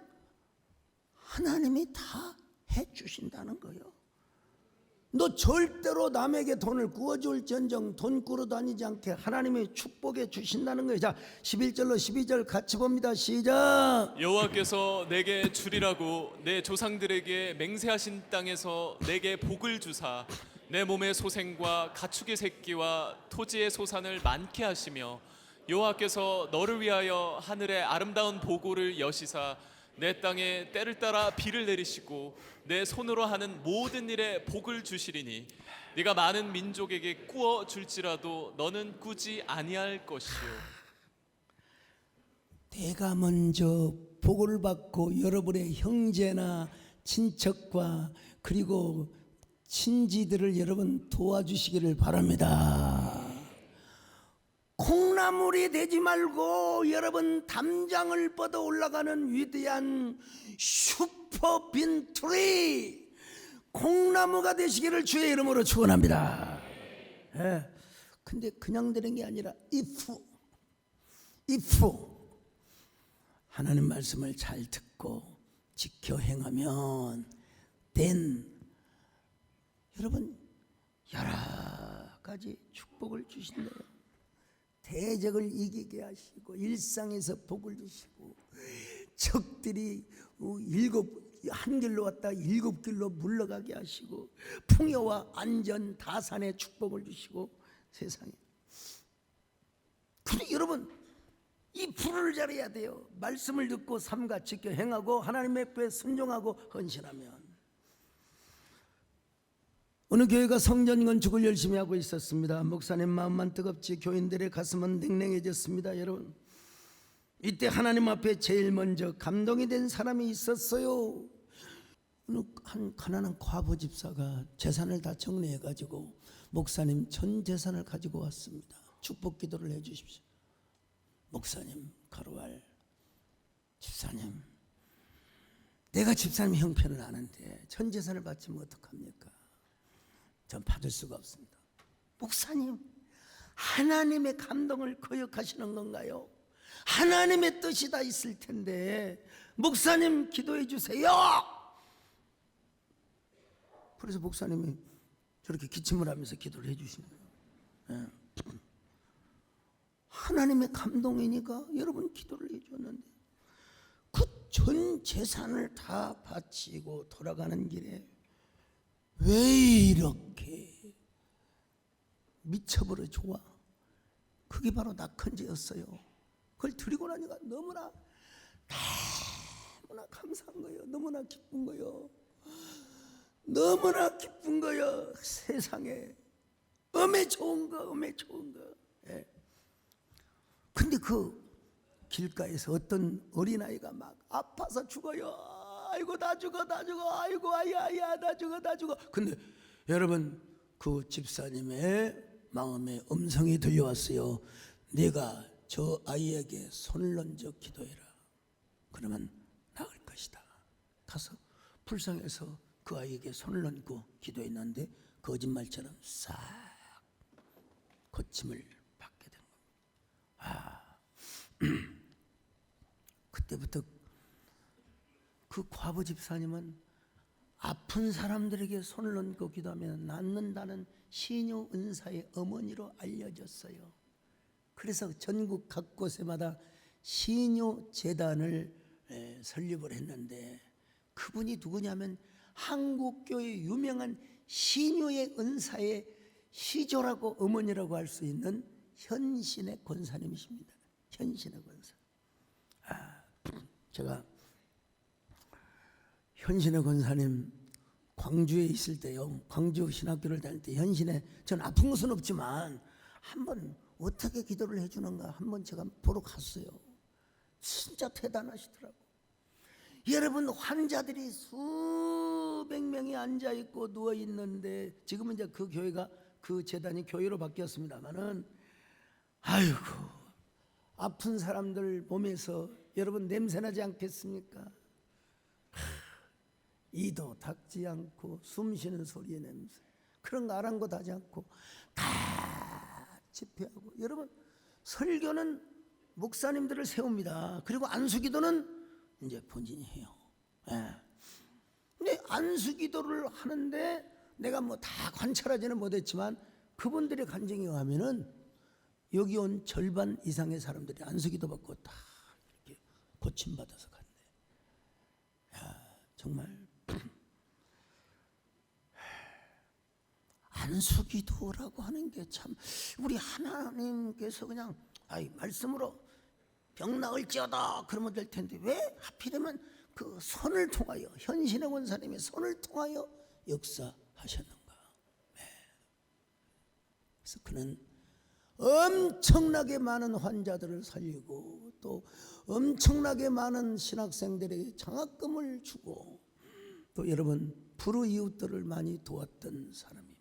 하나님이 다 해주신다는 거예요. 너 절대로 남에게 돈을 구워줄지언정 돈 꾸러 다니지 않게 하나님이 축복해 주신다는 거예요. 자, 11절로 12절 같이 봅니다. 시작. 여호와께서 내게 주리라고 내 조상들에게 맹세하신 땅에서 내게 복을 주사 내 몸의 소생과 가축의 새끼와 토지의 소산을 많게 하시며 여호와께서 너를 위하여 하늘의 아름다운 보고를 여시사 내 땅에 때를 따라 비를 내리시고 내 손으로 하는 모든 일에 복을 주시리니 네가 많은 민족에게 꾸어 줄지라도 너는 꾸지 아니할 것이요. 내가 먼저 복을 받고 여러분의 형제나 친척과 그리고 친지들을 여러분 도와주시기를 바랍니다. 콩나물이 되지 말고 여러분 담장을 뻗어 올라가는 위대한 슈퍼 빈트리 콩나무가 되시기를 주의 이름으로 축원합니다. 근데 그냥 되는 게 아니라 if 하나님 말씀을 잘 듣고 지켜 행하면 then 여러분 여러 가지 축복을 주신대요. 대적을 이기게 하시고 일상에서 복을 주시고 적들이 한 길로 왔다 7길로 물러가게 하시고 풍요와 안전 다산의 축복을 주시고 세상에. 근데 여러분 이 불을 잘해야 돼요. 말씀을 듣고 삼가 지켜 행하고 하나님의 뜻에 순종하고 헌신하면. 어느 교회가 성전 건축을 열심히 하고 있었습니다. 목사님 마음만 뜨겁지 교인들의 가슴은 냉랭해졌습니다. 여러분 이때 하나님 앞에 제일 먼저 감동이 된 사람이 있었어요. 어느 한 가난한 과부 집사가 재산을 다 정리해 가지고 목사님 전 재산을 가지고 왔습니다. 축복 기도를 해 주십시오. 목사님 가로알 집사님 내가 집사님 형편은 아는데 전 재산을 받으면 어떡합니까? 전 받을 수가 없습니다. 목사님 하나님의 감동을 거역하시는 건가요? 하나님의 뜻이 다 있을 텐데 목사님 기도해 주세요. 그래서 목사님이 저렇게 기침을 하면서 기도를 해 주시는 거예요. 하나님의 감동이니까 여러분 기도를 해 줬는데 그 전 재산을 다 바치고 돌아가는 길에 왜 이렇게 미쳐버려 좋아? 그게 바로 낙헌제였어요. 그걸 드리고 나니까 너무나 감사한 거예요. 너무나 기쁜 거예요. 너무나 기쁜 거예요. 세상에 엄에 좋은 거. 예. 근데 그 길가에서 어떤 어린아이가 막 아파서 죽어요. 아이고 다 죽어 아이고 아야 다 죽어. 근데 여러분 그 집사님의 마음에 음성이 들려왔어요. 네가 저 아이에게 손을 얹어 기도해라. 그러면 나을 것이다. 가서 불쌍해서 그 아이에게 손을 얹고 기도했는데 거짓말처럼 싹 고침을 받게 된 겁니다. 그때부터 그 과부 집사님은 아픈 사람들에게 손을 얹고 기도하면 낫는다는 시녀 은사의 어머니로 알려졌어요. 그래서 전국 각 곳에마다 시녀 재단을 설립을 했는데 그분이 누구냐면 한국교회 유명한 시녀의 은사의 시조라고 어머니라고 할 수 있는 현신의 권사님이십니다. 현신의 권사. 제가 현신의 권사님 광주에 있을 때요, 광주 신학교를 다닐 때 현신의, 전 아픈 것은 없지만 한번 어떻게 기도를 해주는가 한번 제가 보러 갔어요. 진짜 대단하시더라고. 여러분 환자들이 수백 명이 앉아 있고 누워 있는데 지금은 이제 그 교회가 그 재단이 교회로 바뀌었습니다만은 아이고 아픈 사람들 몸에서 여러분 냄새나지 않겠습니까? 이도 닦지 않고 숨쉬는 소리의 냄새 그런 거 아랑곳하지 않고 다 집회하고. 여러분 설교는 목사님들을 세웁니다. 그리고 안수기도는 이제 본인이 해요. 근데 안수기도를 하는데 내가 뭐 다 관찰하지는 못했지만 그분들의 간증에 의하면은 여기 온 절반 이상의 사람들이 안수기도 받고 다 이렇게 고침받아서 갔네. 정말 안수기도라고 하는 게 참 우리 하나님께서 그냥 말씀으로 병 나을지어다 그러면 될 텐데 왜 하필이면 그 손을 통하여 현신의 권사님의 손을 통하여 역사하셨는가. 그래서 그는 엄청나게 많은 환자들을 살리고 또 엄청나게 많은 신학생들에게 장학금을 주고 또 여러분 불우이웃들을 많이 도왔던 사람입니다.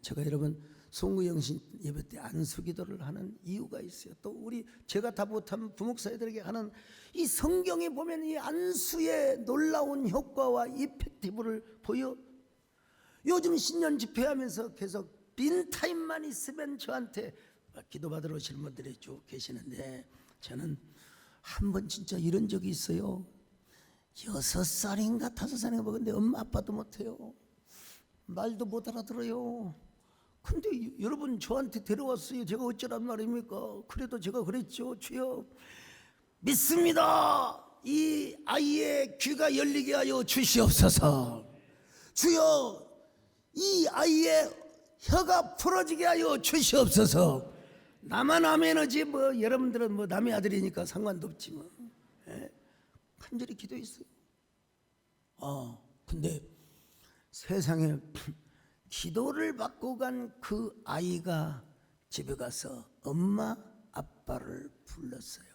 제가 여러분 송구영신 예배 때 안수기도를 하는 이유가 있어요. 또 우리 제가 다 못하면 부목사들에게 하는 이 성경에 보면 이 안수의 놀라운 효과와 이펙티브를 보여. 요즘 신년 집회하면서 계속 빈 타임만 있으면 저한테 기도받으러 오실 분들이 쭉 계시는데, 저는 한 번 진짜 이런 적이 있어요. 6살인가 5살인가 먹었는데 엄마 아빠도 못해요. 말도 못 알아들어요. 근데 여러분 저한테 데려왔어요. 제가 어쩌란 말입니까? 그래도 제가 그랬죠. 주여 믿습니다. 이 아이의 귀가 열리게 하여 주시옵소서. 주여 이 아이의 혀가 풀어지게 하여 주시옵소서. 나만 아멘하지 뭐 여러분들은 뭐 남의 아들이니까 상관도 없지 뭐. 예? 간절히 기도했어요. 근데 세상에 기도를 받고 간 그 아이가 집에 가서 엄마 아빠를 불렀어요.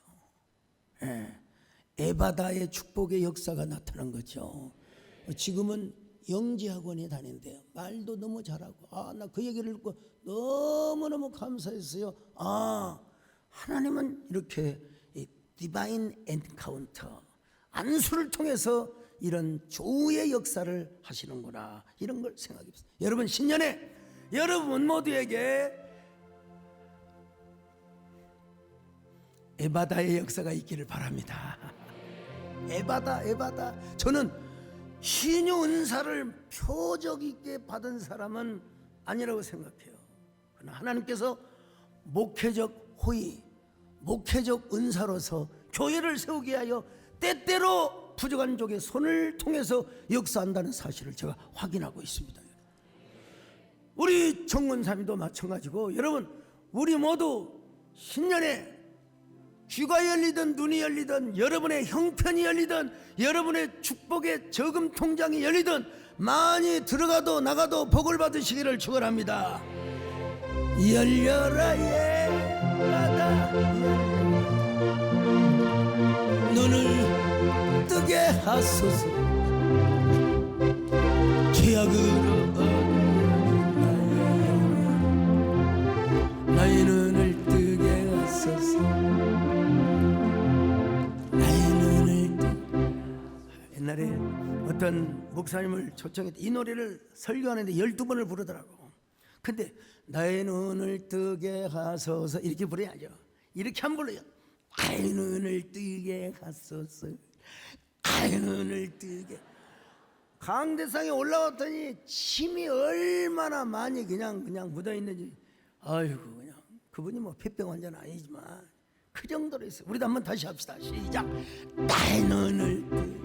예. 에바다의 축복의 역사가 나타난 거죠. 지금은 영재학원에 다닌대요. 말도 너무 잘하고, 나 그 얘기를 듣고 너무너무 감사했어요. 하나님은 이렇게 디바인 엔카운터, 안수를 통해서 이런 조의 역사를 하시는구나, 이런 걸 생각했어요. 여러분 신년에 여러분 모두에게 에바다의 역사가 있기를 바랍니다. 에바다. 저는 신유 은사를 표적 있게 받은 사람은 아니라고 생각해요. 그러나 하나님께서 목회적 호의, 목회적 은사로서 교회를 세우게 하여 때때로 부족한 쪽의 손을 통해서 역사한다는 사실을 제가 확인하고 있습니다. 우리 정원사님도 마찬가지고, 여러분 우리 모두 신년에 귀가 열리든 눈이 열리든 여러분의 형편이 열리든 여러분의 축복의 저금 통장이 열리든 많이 들어가도 나가도 복을 받으시기를 축원합니다. 열려라 예라다, 눈을 뜨게 하소서. 죄악으로 나의 눈을 뜨게 하소서. 나의 눈을 뜨게. 옛날에 어떤 목사님을 초청했는데 이 노래를 설교하는데 12번을 부르더라고. 근데 나의 눈을 뜨게 하소서 이렇게 부르야죠. 이렇게 안 불러요. 나의 눈을 뜨게 하소서. 나의 눈을 뜨게. 강대상에 올라왔더니 침이 얼마나 많이 그냥 묻어있는지. 아이고, 그냥 그분이 뭐 폐병 환자는 아니지만 그 정도로 있어요. 우리도 한번 다시 합시다. 시작. 나의 눈을 뜨게.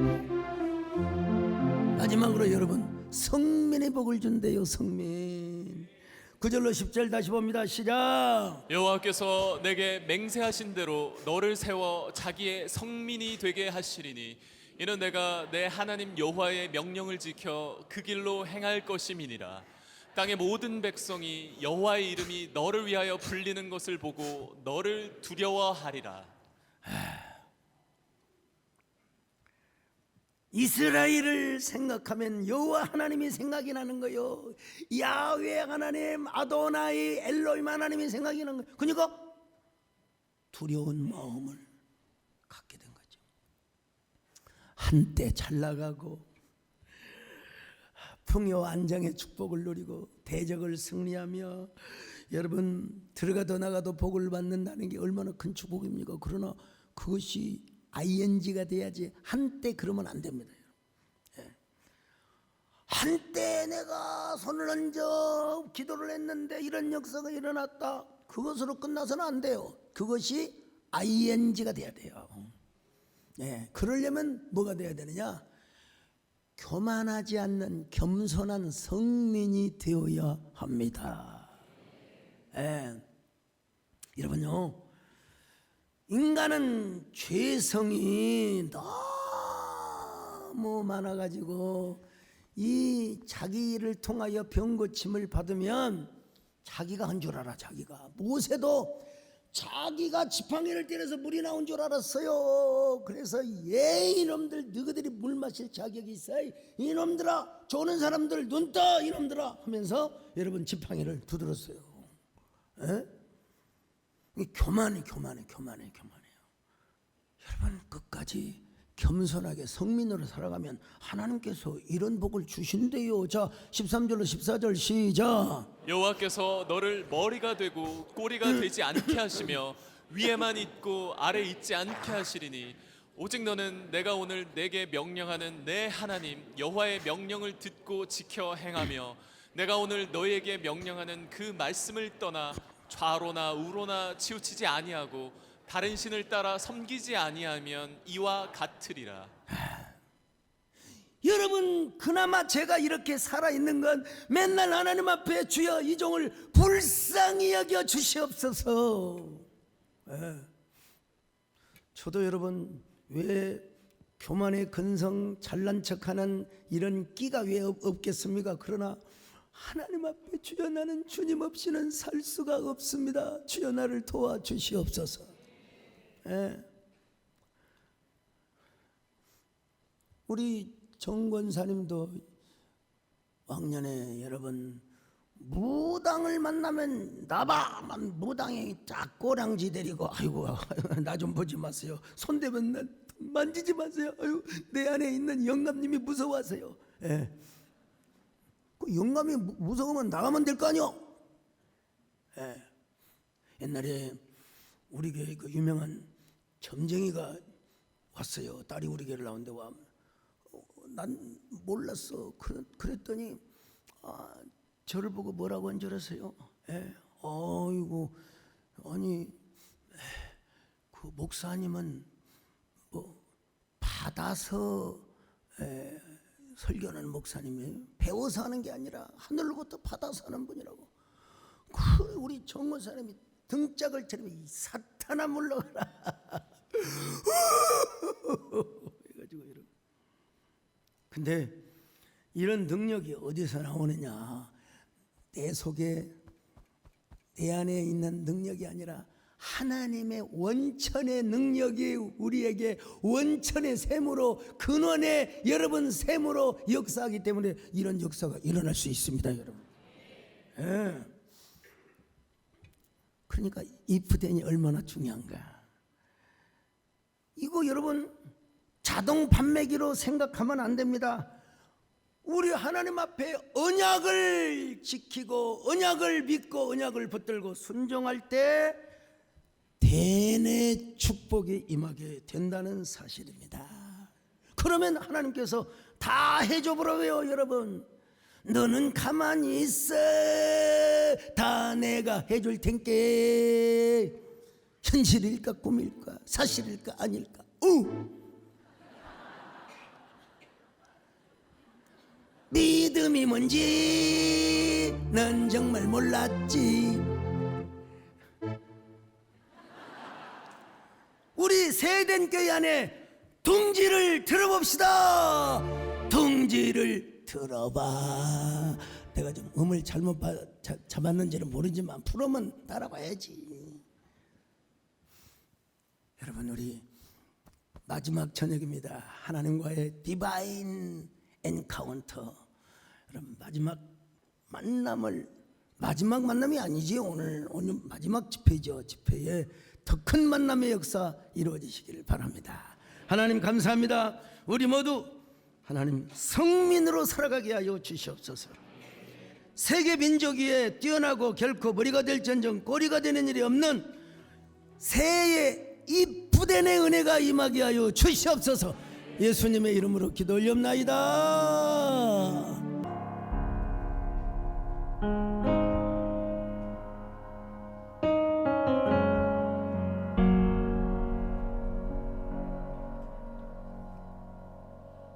마지막으로 여러분 성민의 복을 준대요. 성민. 9절로 10절 다시 봅니다. 시작. 여호와께서 내게 맹세하신 대로 너를 세워 자기의 성민이 되게 하시리니 이는 내가 내 하나님 여호와의 명령을 지켜 그 길로 행할 것임이니라. 땅의 모든 백성이 여호와의 이름이 너를 위하여 불리는 것을 보고 너를 두려워하리라. 이스라엘을 생각하면 여호와 하나님이 생각이 나는 거요. 야훼 하나님, 아도나이, 엘로힘 하나님이 생각이 나는 거예요. 그러니까 두려운 마음을 갖게 된 거죠. 한때 잘 나가고 풍요 안정의 축복을 누리고 대적을 승리하며, 여러분 들어가도 나가도 복을 받는다는 게 얼마나 큰 축복입니까? 그러나 그것이 ing가 돼야지. 한때 그러면 안 됩니다. 한때 내가 손을 얹어 기도를 했는데 이런 역사가 일어났다, 그것으로 끝나서는 안 돼요. 그것이 ing가 돼야 돼요. 그러려면 뭐가 돼야 되느냐? 교만하지 않는 겸손한 성민이 되어야 합니다. 여러분요, 인간은 죄성이 너무 많아가지고 이 자기를 통하여 병고침을 받으면 자기가 한 줄 알아. 자기가 모세도 자기가 지팡이를 때려서 물이 나온 줄 알았어요. 그래서 이놈들 너희들이 물 마실 자격이 있어, 이놈들아, 좋은 사람들 눈 떠, 이놈들아 하면서 여러분 지팡이를 두드렸어요. 교만해요. 여러분 끝까지 겸손하게 성민으로 살아가면 하나님께서 이런 복을 주신대요. 자, 13절로 14절 시작. 여호와께서 너를 머리가 되고 꼬리가 되지 않게 하시며 위에만 있고 아래 있지 않게 하시리니 오직 너는 내가 오늘 내게 명령하는 내 하나님 여호와의 명령을 듣고 지켜 행하며 내가 오늘 너에게 명령하는 그 말씀을 떠나 좌로나 우로나 치우치지 아니하고 다른 신을 따라 섬기지 아니하면 이와 같으리라. 여러분, 그나마 제가 이렇게 살아있는 건 맨날 하나님 앞에 주여 이 종을 불쌍히 여겨 주시옵소서. 저도 여러분, 왜 교만의 근성 잘난 척하는 이런 끼가 왜 없겠습니까? 그러나 하나님 앞에 주여 나는 주님 없이는 살 수가 없습니다. 주여 나를 도와주시옵소서. 우리 정권사님도 왕년에 여러분 무당을 만나면 나바만 무당이 쫙 꼬랑지 데리고 아이고 나 좀 보지 마세요. 손대면 난 만지지 마세요. 아유, 내 안에 있는 영감님이 무서워하세요. 그 영감이 무서우면 나가면 될 거 아니요. 옛날에 우리 교회 그 유명한 점쟁이가 왔어요. 딸이 우리 교회를 나오는데 와. 난 몰랐어. 그랬더니 저를 보고 뭐라고 한 줄 아세요? 아이고, 아니 그 목사님은 뭐 받아서 설교하는 목사님이에요. 배워서 하는 게 아니라 하늘로부터 받아서 하는 분이라고. 그 우리 정원사님이 등짝을 치르며 이 사탄아 물러가라. 해가지고 이런. 근데 이런 능력이 어디서 나오느냐? 내 속에 내 안에 있는 능력이 아니라 하나님의 원천의 능력이 우리에게 원천의 셈으로 근원의 여러분 셈으로 역사하기 때문에 이런 역사가 일어날 수 있습니다, 여러분. 그러니까 이프덴이 얼마나 중요한가. 이거 여러분 자동 판매기로 생각하면 안 됩니다. 우리 하나님 앞에 언약을 지키고 언약을 믿고 언약을 붙들고 순종할 때 대내 축복이 임하게 된다는 사실입니다. 그러면 하나님께서 다 해줘 보라고요. 여러분, 너는 가만히 있어. 다 내가 해줄 텐께. 현실일까 꿈일까 사실일까 아닐까. 믿음이 뭔지 넌 정말 몰랐지. 우리 세된 교회 안에 둥지를 들어봅시다. 둥지를 들어봐. 내가 좀 음을 잘못 잡았는지는 모르지만 풀으면 따라가야지. 여러분, 우리 마지막 저녁입니다. 하나님과의 디바인 엔카운터. 여러분, 마지막 만남이 아니지. 오늘 마지막 집회죠. 집회에 더 큰 만남의 역사 이루어지시기를 바랍니다. 하나님 감사합니다. 우리 모두 하나님 성민으로 살아가게 하여 주시옵소서. 세계 민족 위에 뛰어나고 결코 머리가 될전정 꼬리가 되는 일이 없는 새해 이 부대의 은혜가 임하게 하여 주시옵소서. 예수님의 이름으로 기도 올렵나이다.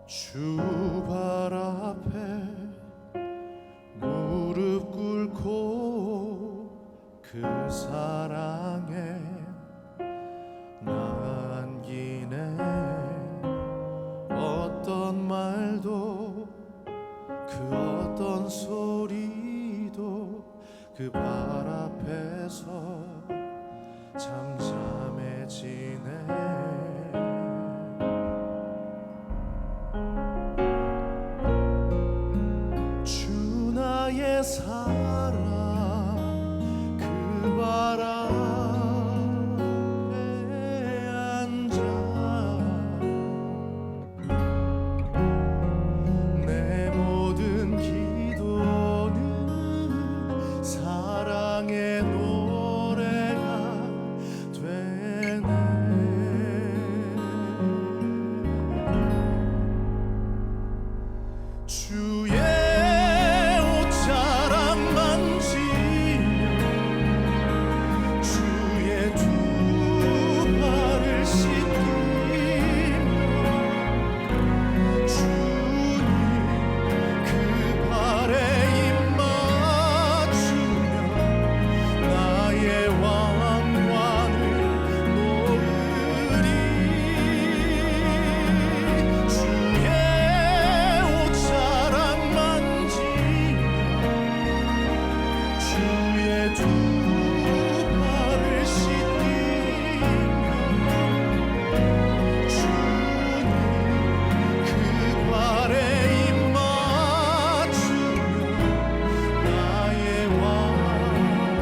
주 발 앞에 무릎 꿇고 그 사랑에 남기네. 어떤 말도 그 어떤 소리도 그 발 앞에서 잠잠해지네. 나의 사랑 그 발 앞에 앉아 주의 옷자락 만지며 주의 두 발을 씻기며 주님 그 발에 입 맞추며 나의 왕관을 놓으리 주의 옷자락 만지며 주의 두 발을 씻기며 주님 그 발에 입 맞추며 나의 왕관을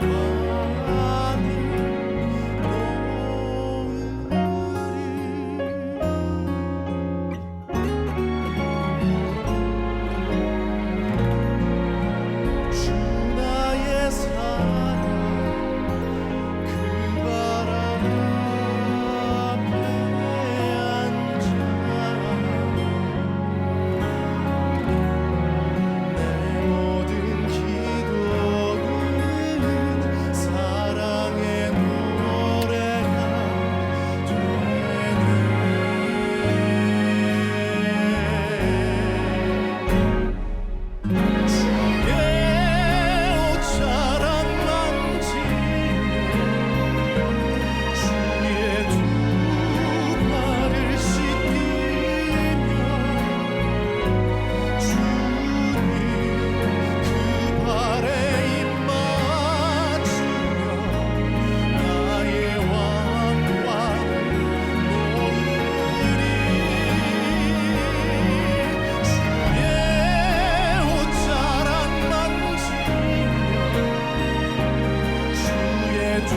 놓으리 주 나의 사랑 그 발 앞에 앉아 내 모든 기도는 사랑의 노래가 되네 주의 옷자락 만지며 주의 두 발을 씻기며 주님 그 발에 입 맞추며 나의 왕관을 놓으리 주의 옷자락 만지며 주의 두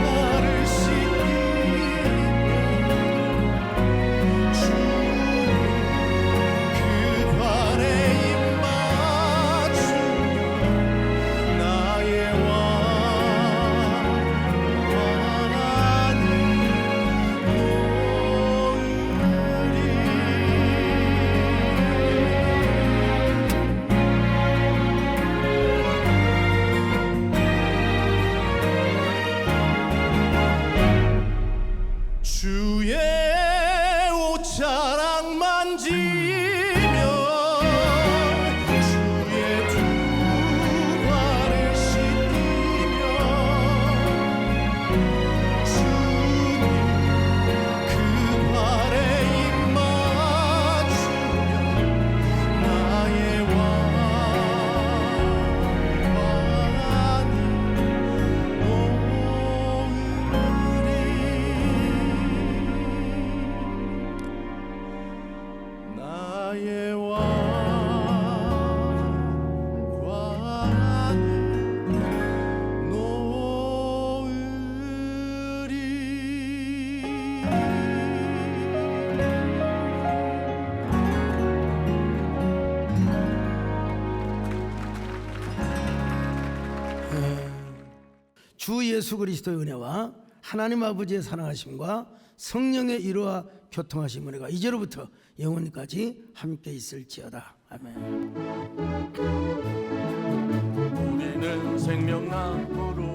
발을 씻기며 주님 그 발에 입 맞추며 나의 왕관을 놓으리 주의 옷자락 만지며 주의 두 발을 씻기며 주님 그 발에 입 맞추며 나의 왕관을 놓으리 나의 왕관을 주 예수 그리스도의 은혜와 하나님 아버지의 사랑하심과 성령의 이루와 교통하심 은혜가 이제로부터 영원까지 함께 있을지어다. 아멘. 우리는 생명나무로